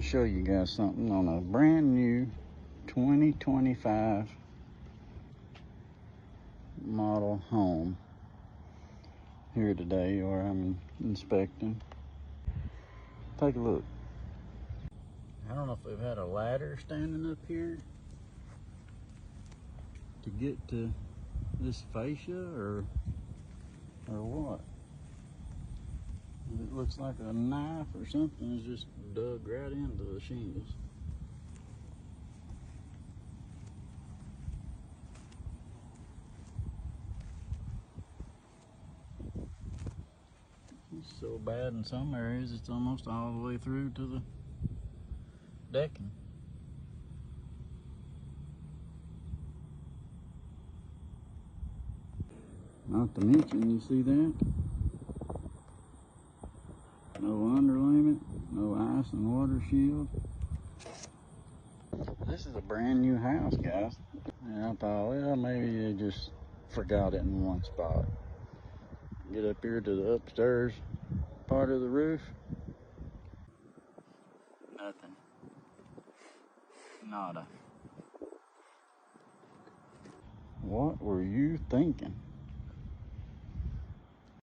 show you guys something on a brand new 2025 model home here today, or I'm inspecting. Take a look. I don't know if they've had a ladder standing up here to get to this fascia or what. It looks like a knife or something is just dug right into the shingles. It's so bad in some areas, it's almost all the way through to the decking. Not to mention, you see that? No underlayment, no ice and water shield. This is a brand new house, guys. And I thought, well, maybe they just forgot it in one spot. Get up here to the upstairs part of the roof. Nothing. Nada. What were you thinking?